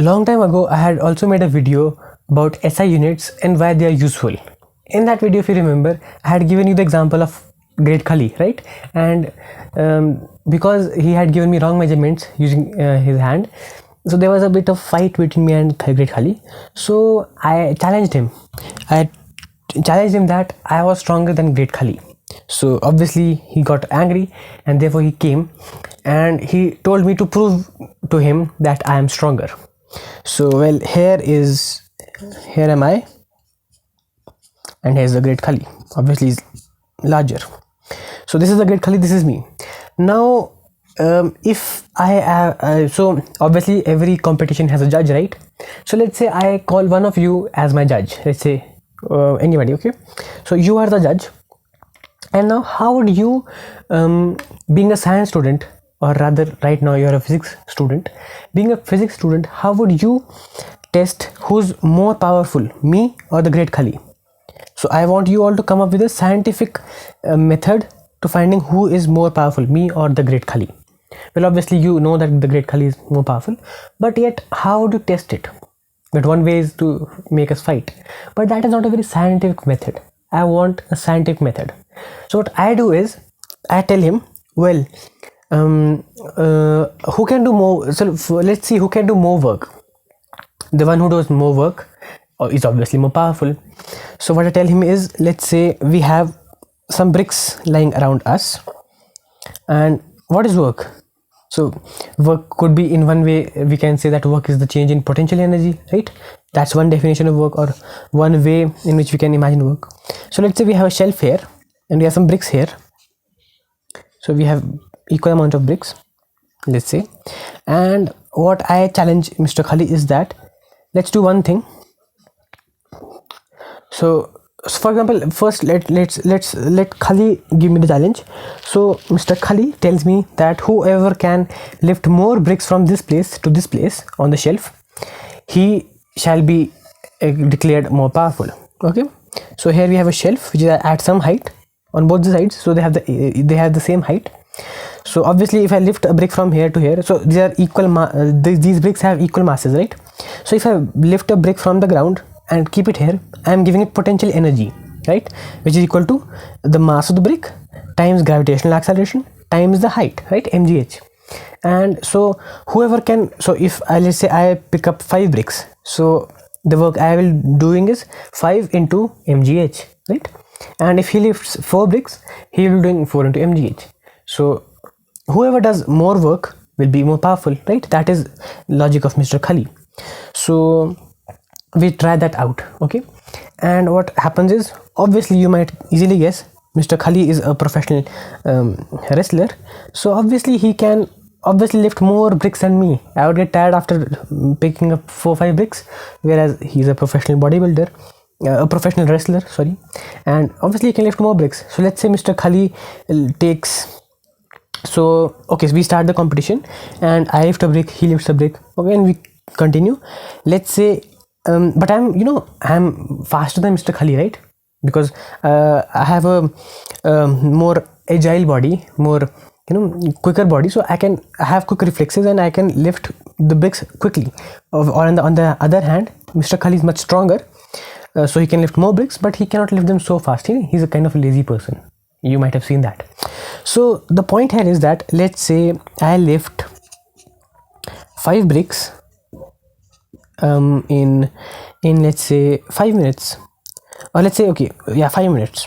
long time ago I had also made a video about SI units and why they are useful. In that video, if you remember, I had given you the example of Great Khali, right? And because he had given me wrong measurements using his hand, so there was a bit of fight between me and Great Khali. So I challenged him. I challenged him that I was stronger than Great Khali. So obviously he got angry, and therefore he came and he told me to prove to him that I am stronger. So well, here am I, and here's the Great Khali. Obviously he's larger. So this is the Great Khali, this is me. Now if I so obviously every competition has a judge, right? So let's say I call one of you as my judge. Let's say anybody, okay? So you are the judge, and now how would you, being a science student, or rather right now you're a physics student, being a physics student, how would you test who's more powerful, me or the Great Khali? So I want you all to come up with a scientific method to finding who is more powerful, me or the Great Khali. Well, obviously you know that the Great Khali is more powerful, but yet how would you test it? But one way is to make us fight, but that is not a very scientific method. I want a scientific method. So what I do is I tell him, well, who can do more? So let's see who can do more work. The one who does more work is obviously more powerful. So what I tell him is, let's say we have some bricks lying around us, and what is work? So work could be, in one way we can say that work is the change in potential energy, right? That's one definition of work, or one way in which we can imagine work. So let's say we have a shelf here and we have some bricks here. So we have equal amount of bricks, let's say, and what I challenge Mr. Khali is that let's do one thing. So for example, first let Khali give me the challenge. So Mr. Khali tells me that whoever can lift more bricks from this place to this place on the shelf, he shall be declared more powerful. Okay, so here we have a shelf which is at some height on both the sides, so they have the same height. So obviously if I lift a brick from here to here, so these are equal these bricks have equal masses, right? So if I lift a brick from the ground and keep it here, I am giving it potential energy, right, which is equal to the mass of the brick times gravitational acceleration times the height, right, mgh. And so whoever can, so if let's say I pick up 5 bricks, so the work I will doing is 5 into mgh, right? And if he lifts 4 bricks, he will be doing 4 into mgh. So whoever does more work will be more powerful, right? That is logic of Mr. Khali. So we try that out, okay? And what happens is, obviously you might easily guess, Mr. Khali is a professional wrestler, so obviously he can lift more bricks than me. I would get tired after picking up 4-5 bricks, whereas he's a professional bodybuilder, a professional wrestler, sorry, and obviously he can lift more bricks. So let's say Mr. Khali takes, so okay, so we start the competition and I lift a brick, he lifts a brick, okay, and we continue. Let's say but I'm faster than Mr. Khali, right? Because I have a more agile body, more quicker body, so I have quick reflexes and I can lift the bricks quickly. Or on the other hand, Mr. Khali is much stronger, so he can lift more bricks, but he cannot lift them so fast. He's a kind of a lazy person. You might have seen that. So the point here is that, let's say I lift 5 bricks in let's say 5 minutes, or let's say, okay, yeah, 5 minutes,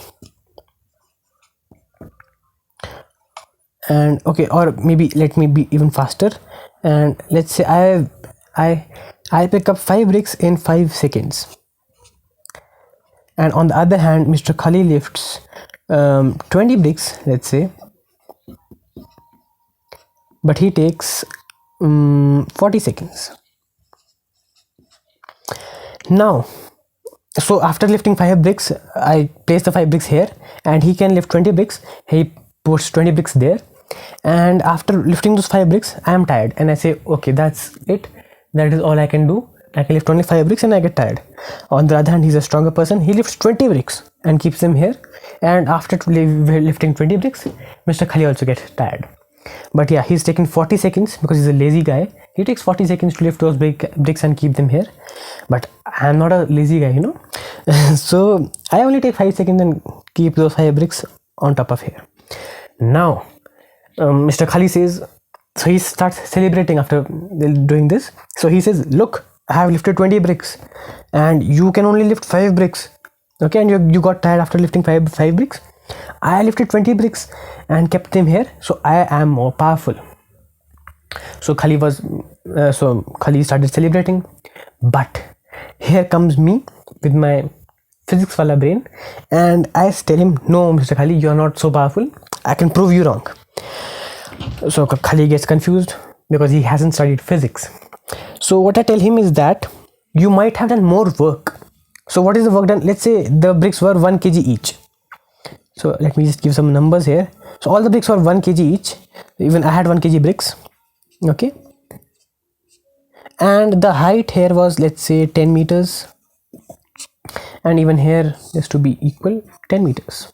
and okay, or maybe let me be even faster, and let's say I pick up 5 bricks in 5 seconds, and on the other hand Mr. Khali lifts 20 bricks, let's say, but he takes 40 seconds. Now, so after lifting 5 bricks, I place the 5 bricks here, and he can lift 20 bricks. He puts 20 bricks there, and after lifting those 5 bricks, I am tired, and I say, okay, that's it. That is all I can do. I can lift only 5 bricks, and I get tired. On the other hand, he's a stronger person. He lifts 20 bricks and keeps them here, and after lifting 20 bricks, Mr. Khali also gets tired. But yeah, he's taken 40 seconds because he's a lazy guy. He takes 40 seconds to lift those bricks and keep them here. But I'm not a lazy guy, you know. So I only take 5 seconds and keep those 5 bricks on top of here. Now, Mr. Khali says, so he starts celebrating after doing this. So he says, look, I have lifted 20 bricks and you can only lift 5 bricks. Okay, and you got tired after lifting 5 bricks. I lifted 20 bricks and kept them here, so I am more powerful. So Khali started celebrating. But here comes me with my physics wala brain, and I tell him, no, Mr. Khali, you are not so powerful. I can prove you wrong. So Khali gets confused because he hasn't studied physics. So what I tell him is that you might have done more work. So what is the work done? Let's say the bricks were 1 kg each. So let me just give some numbers here. So all the bricks were 1 kg each. Even I had 1 kg bricks. Okay. And the height here was, let's say, 10 meters. And even here is to be equal 10 meters.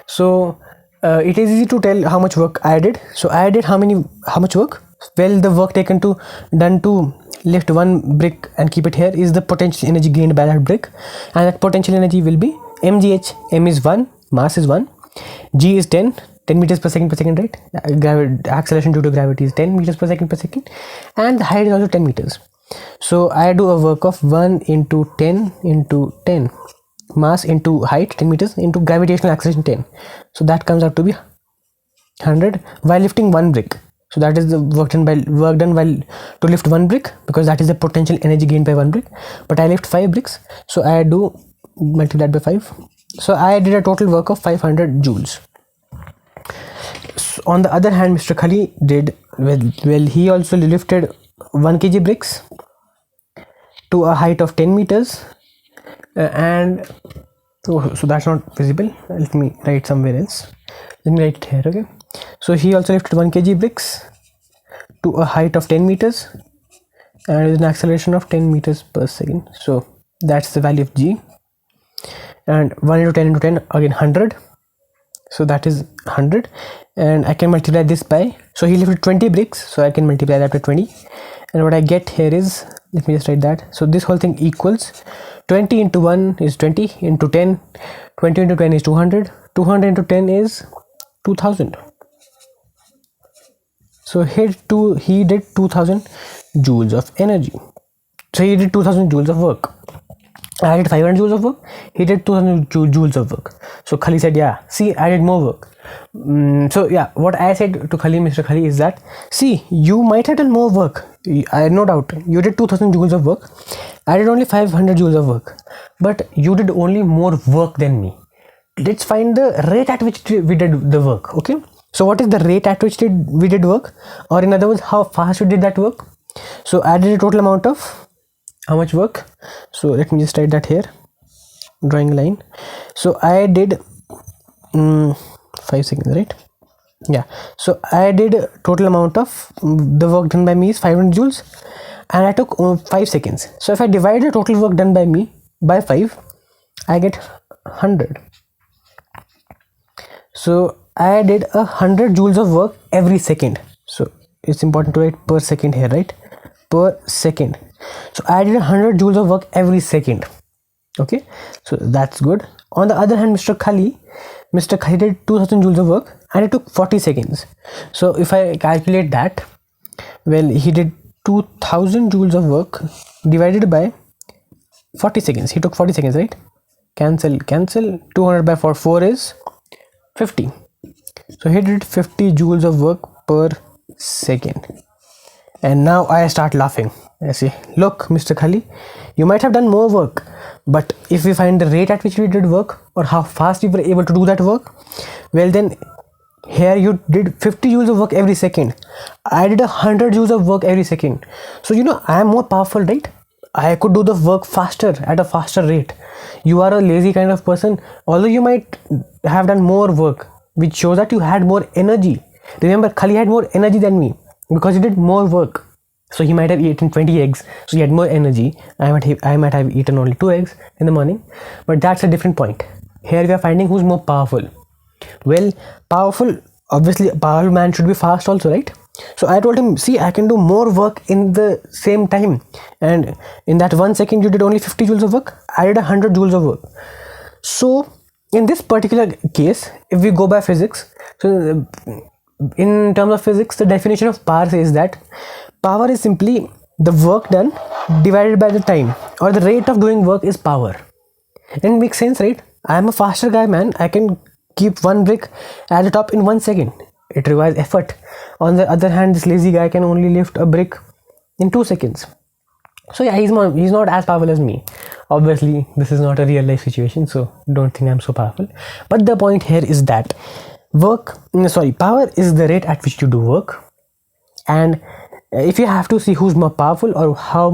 So it is easy to tell how much work I did. So I did how much work? Well, the work done to lift 1 brick and keep it here is the potential energy gained by that brick, and that potential energy will be mgh. M is 1, mass is 1, g is 10 meters per second, right? Acceleration due to gravity is 10 meters per second, and the height is also 10 meters. So I do a work of 1 into 10 into 10, mass into height 10 meters into gravitational acceleration 10. So that comes out to be 100 while lifting 1 brick. So that is the work done while to lift 1 brick, because that is the potential energy gained by 1 brick. But I lift 5 bricks, so I do multiply that by 5. So I did a total work of 500 joules. So on the other hand, Mr. Khali did well. He also lifted 1 kg bricks to a height of 10 meters, and so that's not visible. Let me write somewhere else. Let me write it here. Okay. So he also lifted 1 kg bricks to a height of 10 meters and with an acceleration of 10 meters per second. So that's the value of g. And 1 into 10 into 10, again 100. So that is 100, and I can multiply this by, so he lifted 20 bricks, so I can multiply that by 20, and what I get here is, let me just write that. So this whole thing equals 20 into 1 is 20 into 10, 20 into 10 is 200, 200 into 10 is 2000. So he did 2000 joules of energy. So he did 2000 joules of work. I did 500 joules of work. He did 2000 joules of work. So Khali said, yeah, see, I did more work. So yeah, what I said to Khali, Mr. Khali, is that, see, you might have done more work. I had no doubt. You did 2000 joules of work. I did only 500 joules of work. But you did only more work than me. Let's find the rate at which we did the work. Okay. So what is the rate at which we did work? Or in other words, how fast we did that work? So I did a total amount of how much work? So let me just write that here, drawing a line. So I did 5 seconds, right? Yeah. So I did total amount of the work done by me is 500 joules, and I took 5 seconds. So if I divide the total work done by me by 5, I get 100. So I did 100 joules of work every second. So it's important to write per second here, right? Per second. So I did 100 joules of work every second. Okay, so that's good. On the other hand, Mr. Khali did 2000 joules of work and it took 40 seconds. So if I calculate that, well, he did 2000 joules of work divided by 40 seconds. He took 40 seconds, right? Cancel. 200 by 4 is 50. So he did 50 joules of work per second. And now I start laughing. I say, look, Mr. Khali, you might have done more work, but if we find the rate at which we did work, or how fast we were able to do that work, well, then here you did 50 joules of work every second. I did 100 joules of work every second. So I am more powerful, right? I could do the work faster, at a faster rate. You are a lazy kind of person, although you might have done more work, which shows that you had more energy. Remember, Khali had more energy than me because he did more work. So he might have eaten 20 eggs, so he had more energy. I might have eaten only 2 eggs in the morning, but that's a different point. Here we are finding who's more powerful. Well, powerful obviously a powerful man should be fast also, right? So I told him, see, I can do more work in the same time, and in that 1 second you did only 50 joules of work, I did 100 joules of work. So in this particular case, if we go by physics, so in terms of physics, the definition of power says that power is simply the work done divided by the time, or the rate of doing work is power. And it makes sense, right? I am a faster guy, man. I can keep one brick at the top in 1 second. It requires effort. On the other hand, this lazy guy can only lift a brick in 2 seconds. So yeah, he's not as powerful as me. Obviously, this is not a real life situation, so don't think I'm so powerful. But the point here is that power is the rate at which you do work. And if you have to see who's more powerful, or how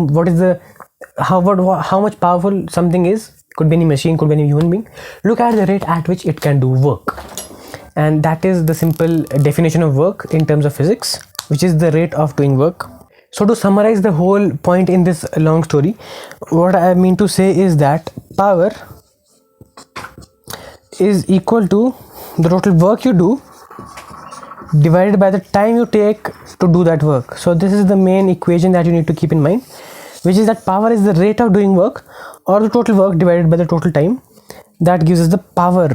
much powerful something is, could be any machine, could be any human being, look at the rate at which it can do work. And that is the simple definition of work in terms of physics, which is the rate of doing work. So to summarize the whole point in this long story, what I mean to say is that power is equal to the total work you do divided by the time you take to do that work. So this is the main equation that you need to keep in mind, which is that power is the rate of doing work, or the total work divided by the total time. That gives us the power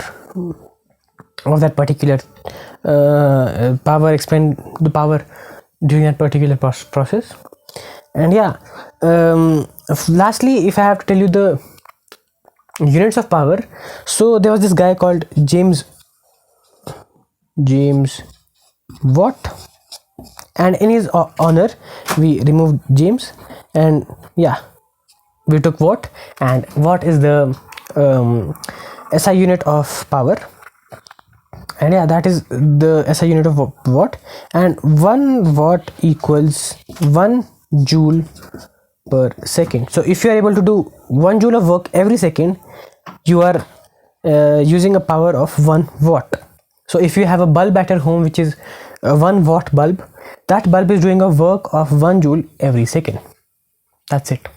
of that particular explain the power during that particular process. And yeah, lastly, if I have to tell you the units of power, so there was this guy called James Watt, and in his honor we removed James, and yeah, we took Watt, and Watt is the SI unit of power. And yeah, that is the SI unit of watt, and 1 watt equals 1 joule per second. So if you are able to do 1 joule of work every second, you are using a power of 1 watt. So if you have a bulb at your home which is a 1 watt bulb, that bulb is doing a work of 1 joule every second. That's it.